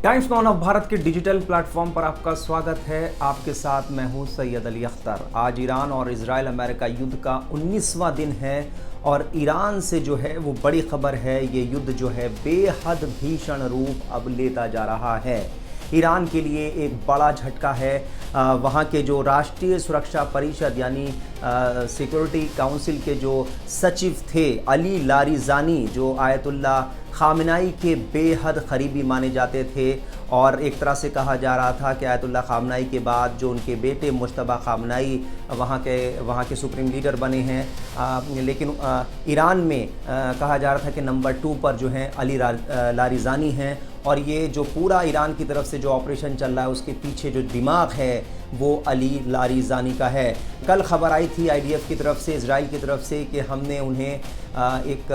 Times now of Bharat के digital platform पर आपका स्वागत है। आपके साथ मैं हूं सैयद अली अख्तर। आज ईरान और इजराइल अमेरिका युद्ध का 19वां दिन है और ईरान से जो है वो बड़ी खबर है। ये युद्ध जो है बेहद भीषण रूप अब लेता जा रहा है। ईरान के लिए एक बड़ा झटका है। वहाँ के जो राष्ट्रीय सुरक्षा परिषद यानी सिक्योरिटी काउंसिल के जो सचिव थे अली लारिजानी, जो आयतुल्ला खामनाई के बेहद करीबी माने जाते थे और एक तरह से कहा जा रहा था कि आयतुल्ला खामनाई के बाद जो उनके बेटे मुश्तबा खामनाई वहाँ के सुप्रीम लीडर बने हैं। लेकिन ईरान में कहा जा रहा था कि नंबर 2 पर जो हैं अली लारिजानी हैं और ये जो पूरा ईरान की तरफ से जो ऑपरेशन चल रहा है उसके पीछे जो दिमाग है वो अली लारिजानी का है। कल खबर आई थी आईडीएफ की तरफ से, इजराइल की तरफ से, कि हमने उन्हें एक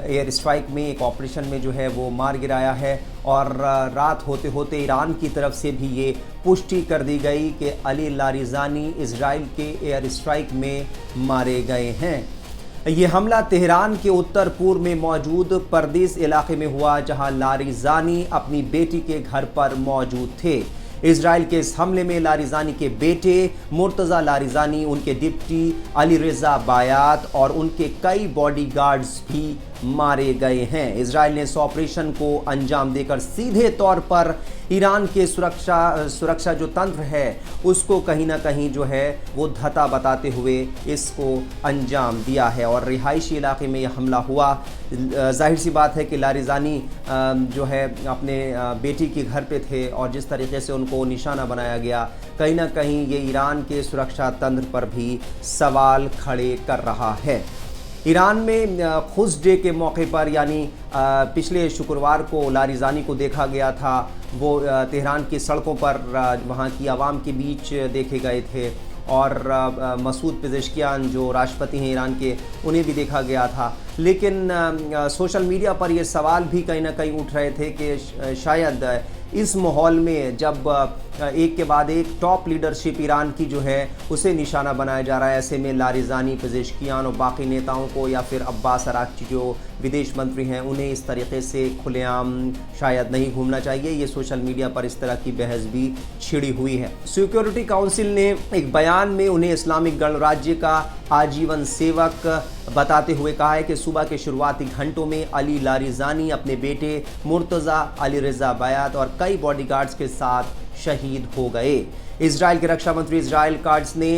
एयर स्ट्राइक में, एक ऑपरेशन में जो है वो मार गिराया है और रात होते होते ईरान की तरफ से भी ये पुष्टि कर दी गई कि अली लारिजानी इजराइल के एयर स्ट्राइक में मारे गए हैं। ये हमला तेहरान के उत्तर पूर्व में मौजूद परदेस इलाके में हुआ, जहां लारिजानी अपनी बेटी के घर पर मौजूद थे। इजराइल के इस हमले में लारिजानी के बेटे मुर्तज़ा लारिजानी, उनके डिप्टी अली रज़ा बायात और उनके कई बॉडीगार्ड्स भी मारे गए हैं। इजराइल ने इस ऑपरेशन को अंजाम देकर सीधे तौर पर ईरान के सुरक्षा जो तंत्र है उसको कहीं ना कहीं जो है वो धता बताते हुए इसको अंजाम दिया है और रिहायशी इलाके में यह हमला हुआ। जाहिर सी बात है कि लारिजानी जो है अपने बेटी के घर पे थे और जिस तरीके से उनको निशाना बनाया गया, कहीं ना कहीं ये ईरान के सुरक्षा तंत्र पर भी सवाल खड़े कर रहा है। ईरान में खुश डे के मौके पर यानी पिछले शुक्रवार को लारिजानी को देखा गया था। वो तेहरान की सड़कों पर वहाँ की आवाम के बीच देखे गए थे और मसूद पेज़ेश्कियान जो राष्ट्रपति हैं ईरान के, उन्हें भी देखा गया था। लेकिन सोशल मीडिया पर ये सवाल भी कहीं ना कहीं उठ रहे थे कि शायद इस माहौल में जब एक के बाद एक टॉप लीडरशिप ईरान की जो है उसे निशाना बनाया जा रहा है, ऐसे में लारिजानी, पेज़ेश्कियान और बाकी नेताओं को या फिर अब्बास अराक्ची जो विदेश मंत्री हैं उन्हें इस तरीके से खुलेआम शायद नहीं घूमना चाहिए। ये सोशल मीडिया पर इस तरह की बहस भी छिड़ी हुई है। सिक्योरिटी काउंसिल ने एक बयान में उन्हें इस्लामिक गणराज्य का आजीवन सेवक बताते हुए कहा है कि सुबह के शुरुआती घंटों में अली लारिजानी अपने बेटे मुर्तज़ा अली रज़ा बायात और कई बॉडीगार्ड्स के साथ शहीद हो गए। इजराइल के रक्षा मंत्री इजराइल काट्ज़ ने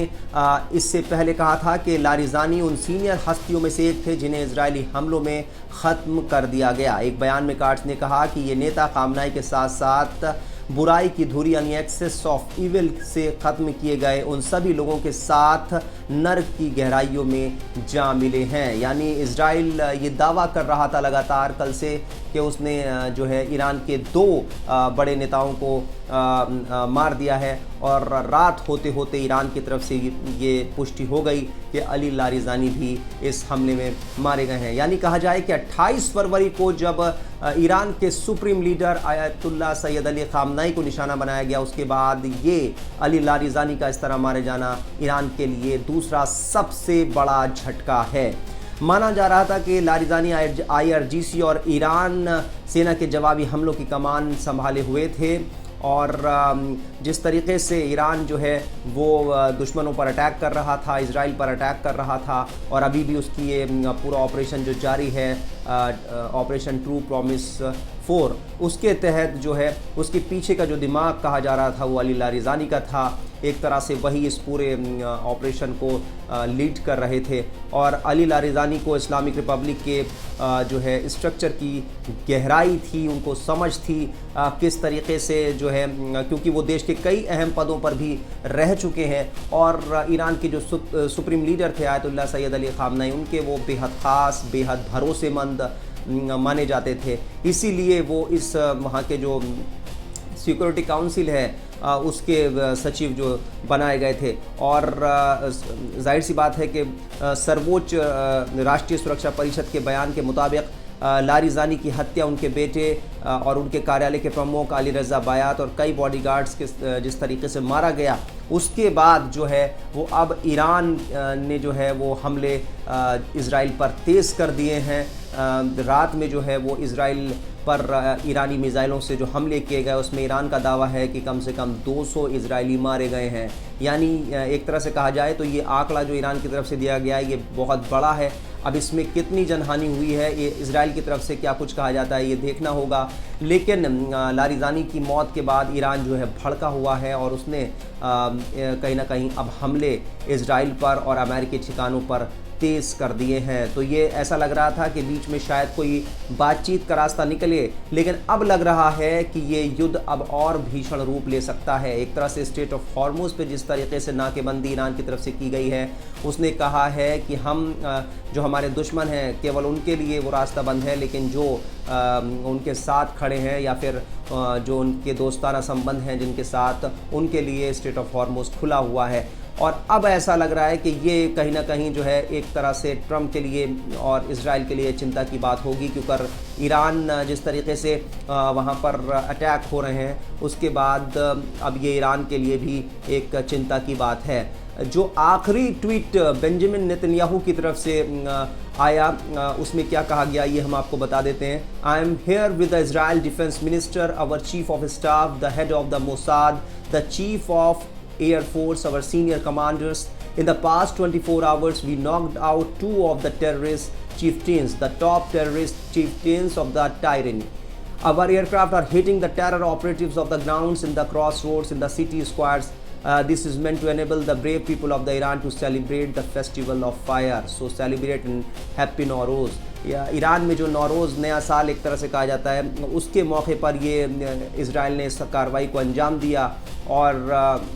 इससे पहले कहा था कि लारिजानी उन सीनियर हस्तियों में से एक थे जिन्हें इजरायली हमलों में ख़त्म कर दिया गया। एक बयान में काट्ज़ ने कहा कि ये नेता खामनाई के साथ साथ बुराई की धुरी यानी एक्सेस ऑफ इविल से ख़त्म किए गए उन सभी लोगों के साथ नर्क की गहराइयों में जा मिले हैं। यानी इजराइल ये दावा कर रहा था लगातार कल से कि उसने जो है ईरान के 2 बड़े नेताओं को मार दिया है और रात होते होते ईरान की तरफ से ये पुष्टि हो गई कि अली लारिजानी भी इस हमले में मारे गए हैं। यानी कहा जाए कि 28 फरवरी को जब ईरान के supreme leader ayatollah Syed Ali खामनाई को निशाना बनाया गया, उसके बाद ये अली लारिजानी का इस तरह मारे जाना ईरान के लिए दूसरा सबसे बड़ा झटका है। माना जा रहा था कि लारिजानी आईआरजीसी और ईरान सेना के जवाबी हमलों की कमान संभाले हुए थे और जिस तरीके से ईरान जो है वो दुश्मनों पर अटैक कर रहा था, इजराइल पर अटैक कर रहा था और अभी भी उसकी ये पूरा ऑपरेशन जो जारी है, ऑपरेशन ट्रू प्रॉमिस 4, उसके तहत जो है उसके पीछे का जो दिमाग कहा जा रहा था वो अली लारिजानी का था। एक तरह से वही इस पूरे ऑपरेशन को लीड कर रहे थे और अली लारिजानी को इस्लामिक रिपब्लिक के जो है स्ट्रक्चर की गहराई थी, उनको समझ थी किस तरीके से जो है, क्योंकि वो देश के कई अहम पदों पर भी रह चुके हैं और ईरान के जो सुप्रीम लीडर थे आयतुल्ला सैयद अली खामनाई, उनके वो बेहद ख़ास, बेहद भरोसेमंद माने जाते थे। इसीलिए वो इस वहाँ के जो सिक्योरिटी काउंसिल है उसके सचिव जो बनाए गए थे और जाहिर सी बात है कि सर्वोच्च राष्ट्रीय सुरक्षा परिषद के बयान के मुताबिक लारिजानी की हत्या उनके बेटे और उनके कार्यालय के प्रमुख अली रज़ा बायात और कई बॉडीगार्ड्स के जिस तरीके से मारा गया, उसके बाद जो है वो अब ईरान ने जो है वो हमले इजराइल पर तेज़ कर दिए हैं। रात में जो है वो इजराइल पर ईरानी मिसाइलों से जो हमले किए गए, उसमें ईरान का दावा है कि कम से कम 200 इजरायली मारे गए हैं। यानी एक तरह से कहा जाए तो ये आंकड़ा जो ईरान की तरफ से दिया गया है ये बहुत बड़ा है। अब इसमें कितनी जनहानि हुई है, ये इजराइल की तरफ से क्या कुछ कहा जाता है, ये देखना होगा। लेकिन लारिजानी की मौत के बाद ईरान जो है भड़का हुआ है और उसने कहीं ना कहीं अब हमले इजराइल पर और अमेरिकी ठिकानों पर तेज़ कर दिए हैं। तो ये ऐसा लग रहा था कि बीच में शायद कोई बातचीत का रास्ता निकले, लेकिन अब लग रहा है कि ये युद्ध अब और भीषण रूप ले सकता है। एक तरह से स्ट्रेट ऑफ हॉर्मुज़ पे जिस तरीके से नाकेबंदी ईरान की तरफ से की गई है, उसने कहा है कि हम जो हमारे दुश्मन हैं केवल उनके लिए वो रास्ता बंद है, लेकिन जो उनके साथ खड़े हैं या फिर जो उनके दोस्ताना संबंध हैं जिनके साथ, उनके लिए स्ट्रेट ऑफ हॉर्मुज़ खुला हुआ है। और अब ऐसा लग रहा है कि ये कहीं ना कहीं जो है एक तरह से ट्रंप के लिए और इजराइल के लिए चिंता की बात होगी, क्योंकि ईरान जिस तरीके से वहाँ पर अटैक हो रहे हैं, उसके बाद अब ये ईरान के लिए भी एक चिंता की बात है। जो आखिरी ट्वीट बेंजामिन नेतन्याहू की तरफ से आया, उसमें क्या कहा गया ये हम आपको बता देते हैं। I am here with the Israel defence minister, our chief of staff, the head of the Mossad, the chief of Air Force, our senior commanders. In the past 24 hours, we knocked out 2 of the terrorist chieftains, the top terrorist chieftains of the tyranny. Our aircraft are hitting the terror operatives of the grounds in the crossroads, in the city squares. This is meant to enable the brave people of the Iran to celebrate the festival of fire. So celebrate and happy Nowruz. या Iran में जो नौरोज़ नया साल एक तरह से कहा जाता है, उसके मौके पर ये इजराइल ने इस कार्रवाई को अंजाम दिया। और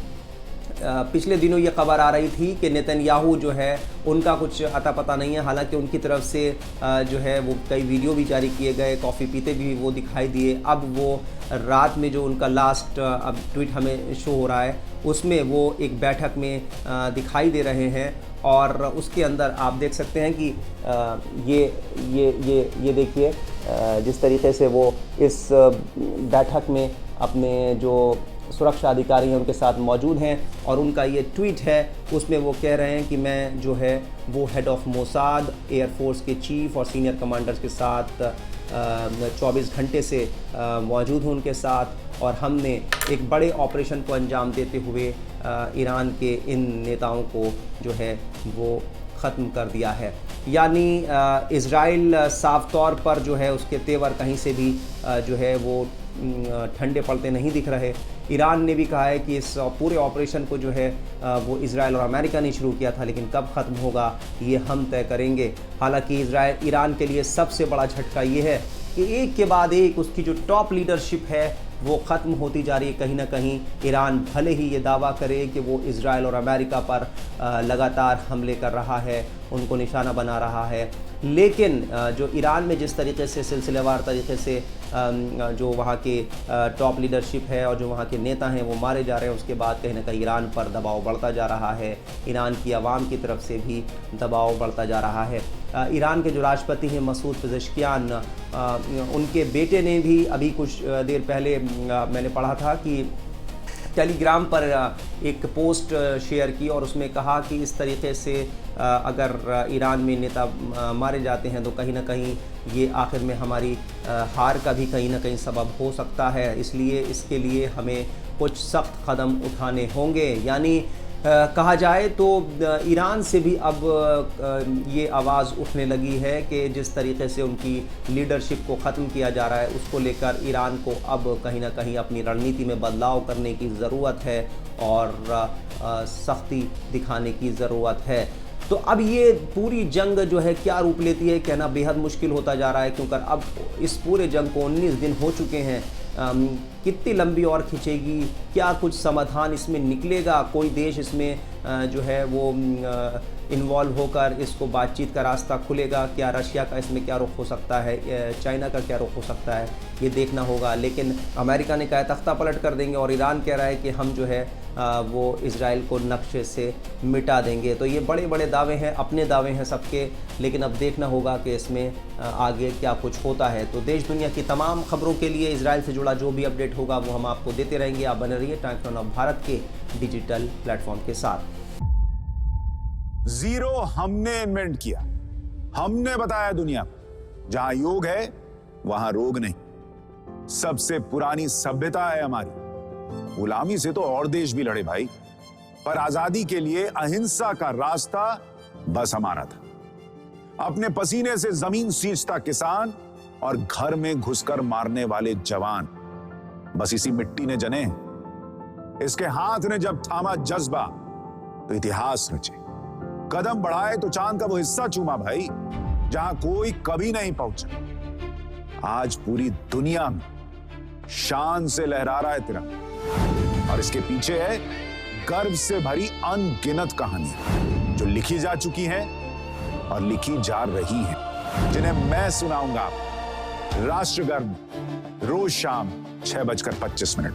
पिछले दिनों ये खबर आ रही थी कि नेतन्याहू जो है उनका कुछ अता पता नहीं है। हालांकि उनकी तरफ से जो है वो कई वीडियो भी जारी किए गए, कॉफ़ी पीते भी वो दिखाई दिए। अब वो रात में जो उनका लास्ट अब ट्वीट हमें शो हो रहा है, उसमें वो एक बैठक में दिखाई दे रहे हैं। और उसके अंदर आप देख सकते हैं कि ये देखिए जिस तरीके से वो इस बैठक में अपने जो सुरक्षा अधिकारी हैं उनके साथ मौजूद हैं। और उनका ये ट्वीट है, उसमें वो कह रहे हैं कि मैं जो है वो हेड ऑफ मोसाद, एयरफोर्स के चीफ और सीनियर कमांडर्स के साथ 24 घंटे से मौजूद हूँ उनके साथ, और हमने एक बड़े ऑपरेशन को अंजाम देते हुए ईरान के इन नेताओं को जो है वो ख़त्म कर दिया है। यानी इज़राइल साफ तौर पर जो है उसके तेवर कहीं से भी जो है वो ठंडे पड़ते नहीं दिख रहे। ईरान ने भी कहा है कि इस पूरे ऑपरेशन को जो है वो इजराइल और अमेरिका ने शुरू किया था, लेकिन कब ख़त्म होगा ये हम तय करेंगे। हालांकि ईरान के लिए सबसे बड़ा झटका ये है कि एक के बाद एक उसकी जो टॉप लीडरशिप है वो ख़त्म होती जा रही है। कहीं ना कहीं ईरान भले ही ये दावा करे कि वो इजराइल और अमेरिका पर लगातार हमले कर रहा है, उनको निशाना बना रहा है, लेकिन जो ईरान में जिस तरीके से सिलसिलेवार तरीके से जो वहाँ के टॉप लीडरशिप है और जो वहाँ के नेता हैं वो मारे जा रहे हैं, उसके बाद कहीं ना कहीं ईरान पर दबाव बढ़ता जा रहा है। ईरान की आवाम की तरफ से भी दबाव बढ़ता जा रहा है। ईरान के जो राष्ट्रपति हैं मसूद पेज़ेश्कियान, उनके बेटे ने भी अभी कुछ देर पहले मैंने पढ़ा था कि टेलीग्राम पर एक पोस्ट शेयर की और उसमें कहा कि इस तरीके से अगर ईरान में नेता मारे जाते हैं तो कहीं ना कहीं ये आखिर में हमारी हार का भी कहीं ना कहीं सबब हो सकता है। इसलिए इसके लिए हमें कुछ सख्त कदम उठाने होंगे। यानी कहा जाए तो ईरान से भी अब ये आवाज़ उठने लगी है कि जिस तरीके से उनकी लीडरशिप को ख़त्म किया जा रहा है, उसको लेकर ईरान को अब कहीं ना कहीं अपनी रणनीति में बदलाव करने की ज़रूरत है और सख्ती दिखाने की ज़रूरत है। तो अब ये पूरी जंग जो है क्या रूप लेती है कहना बेहद मुश्किल होता जा रहा है, क्योंकि अब इस पूरे जंग को 19 दिन हो चुके हैं। कितनी लंबी और खिंचेगी, क्या कुछ समाधान इसमें निकलेगा, कोई देश इसमें जो है वो इन्वॉल्व होकर इसको बातचीत का रास्ता खुलेगा, क्या रशिया का इसमें क्या रुख हो सकता है, चाइना का क्या रुख हो सकता है, ये देखना होगा। लेकिन अमेरिका ने कहा तख्ता पलट कर देंगे और ईरान कह रहा है कि हम जो है वो इजराइल को नक्शे से मिटा देंगे। तो ये बड़े बड़े दावे हैं, अपने दावे हैं सबके, लेकिन अब देखना होगा कि इसमें आगे क्या कुछ होता है। तो देश दुनिया की तमाम खबरों के लिए इजराइल से जुड़ा जो भी अपडेट होगा वो हम आपको देते रहेंगे। आप बने रहिए टाइम्स ऑफ भारत के डिजिटल प्लेटफॉर्म के साथ। जीरो हमने इन्वेंट किया, हमने बताया दुनिया को, जहां योग है वहां रोग नहीं। सबसे पुरानी सभ्यता है हमारी। गुलामी से तो और देश भी लड़े भाई, पर आजादी के लिए अहिंसा का रास्ता बस हमारा था। अपने पसीने से जमीन सींचता किसान और घर में घुसकर मारने वाले जवान, बस इसी मिट्टी ने जने। इसके हाथ ने जब थामा जज्बा तो इतिहास रचे। कदम बढ़ाए तो चांद का वो हिस्सा चूमा भाई जहां कोई कभी नहीं पहुंचा। आज पूरी दुनिया में शान से लहरा रहा है तिरंगा, और इसके पीछे है गर्व से भरी अनगिनत कहानियां जो लिखी जा चुकी हैं और लिखी जा रही हैं, जिन्हें मैं सुनाऊंगा राष्ट्रगर्व रोज शाम 6:25 पर।